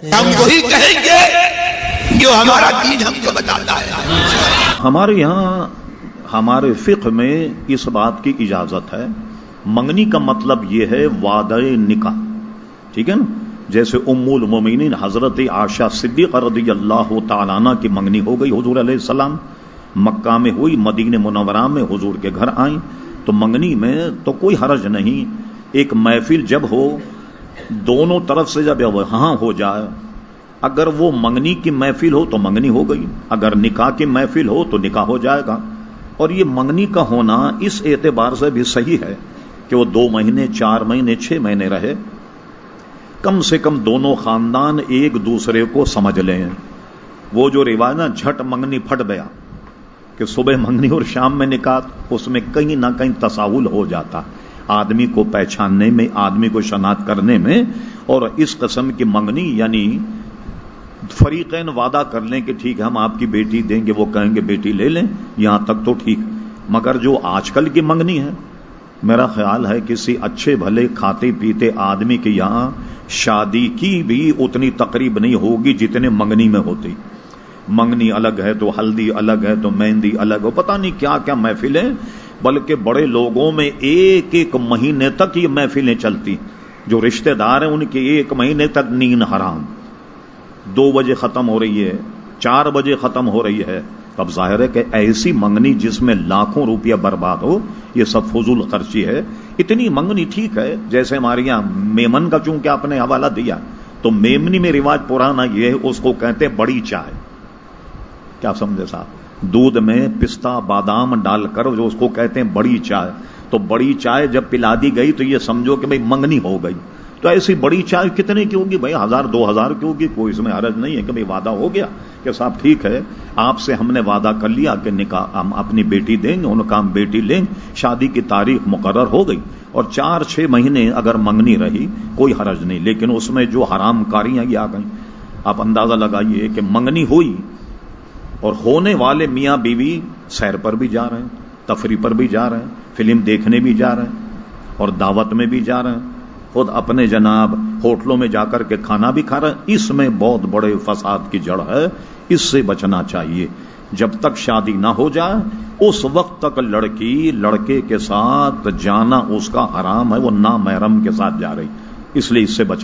ہم وہی کہیں گے جو ہمارا دین ہم کو بتاتا ہے۔ ہمارے یہاں ہمارے فقہ میں اس بات کی اجازت ہے، منگنی کا مطلب یہ ہے وعدہ نکاح، ٹھیک ہے نا؟ جیسے ام المومنین حضرت عائشہ صدیقہ رضی اللہ تعالیٰ عنہ کی منگنی ہو گئی، حضور علیہ السلام مکہ میں ہوئی، مدینہ منورہ میں حضور کے گھر آئیں، تو منگنی میں تو کوئی حرج نہیں۔ ایک محفل جب ہو، دونوں طرف سے جب ہاں ہو جائے، اگر وہ منگنی کی محفل ہو تو منگنی ہو گئی، اگر نکاح کی محفل ہو تو نکاح ہو جائے گا۔ اور یہ منگنی کا ہونا اس اعتبار سے بھی صحیح ہے کہ وہ 2 مہینے 4 مہینے 6 مہینے رہے، کم سے کم دونوں خاندان ایک دوسرے کو سمجھ لیں۔ وہ جو روایت نا جھٹ منگنی پھٹ گیا کہ صبح منگنی اور شام میں نکاح، اس میں کہیں نہ کہیں تساہل ہو جاتا آدمی کو پہچاننے میں، آدمی کو شناخت کرنے میں۔ اور اس قسم کی منگنی یعنی فریقین وعدہ کر لیں کہ ٹھیک ہے ہم آپ کی بیٹی دیں گے، وہ کہیں گے بیٹی لے لیں، یہاں تک تو ٹھیک۔ مگر جو آج کل کی منگنی ہے، میرا خیال ہے کسی اچھے بھلے کھاتے پیتے آدمی کے یہاں شادی کی بھی اتنی تقریب نہیں ہوگی جتنے منگنی میں ہوتی۔ منگنی الگ ہے تو ہلدی الگ ہے تو مہندی الگ ہو، پتہ نہیں کیا کیا محفلیں، بلکہ بڑے لوگوں میں ایک ایک مہینے تک یہ محفلیں چلتی۔ جو رشتہ دار ہیں ان کے 1 مہینے تک نیند حرام، 2 بجے ختم ہو رہی ہے، 4 بجے ختم ہو رہی ہے۔ اب ظاہر ہے کہ ایسی منگنی جس میں لاکھوں روپیہ برباد ہو، یہ سب فضول خرچی ہے۔ اتنی منگنی ٹھیک ہے، جیسے ہمارے یہاں میمن کا چونکہ آپ نے حوالہ دیا، تو میمنی میں رواج پرانا یہ ہے، اس کو کہتے ہیں بڑی چائے۔ کیا سمجھے صاحب؟ دودھ میں پستہ بادام ڈال کر جو اس کو کہتے ہیں بڑی چائے، تو بڑی چائے جب پلا دی گئی تو یہ سمجھو کہ بھئی منگنی ہو گئی۔ تو ایسی بڑی چائے کتنے کی ہوگی بھائی؟ 1000 2000 کی ہوگی، کوئی اس میں حرج نہیں ہے کہ بھئی وعدہ ہو گیا کہ صاحب ٹھیک ہے آپ سے ہم نے وعدہ کر لیا کہ نکاح ہم اپنی بیٹی دیں گے، ان کا ہم بیٹی لیں گے، شادی کی تاریخ مقرر ہو گئی، اور 4-6 مہینے اگر منگنی رہی کوئی حرج نہیں۔ لیکن اس میں جو حرام کاریاں یہ آ گئیں، آپ اندازہ لگائیے کہ منگنی ہوئی اور ہونے والے میاں بیوی سیر پر بھی جا رہے ہیں، تفریح پر بھی جا رہے ہیں، فلم دیکھنے بھی جا رہے ہیں، اور دعوت میں بھی جا رہے ہیں، خود اپنے جناب ہوٹلوں میں جا کر کے کھانا بھی کھا رہے ہیں۔ اس میں بہت بڑے فساد کی جڑ ہے، اس سے بچنا چاہیے۔ جب تک شادی نہ ہو جائے اس وقت تک لڑکی لڑکے کے ساتھ جانا اس کا حرام ہے، وہ نامحرم کے ساتھ جا رہی، اس لیے اس سے بچنا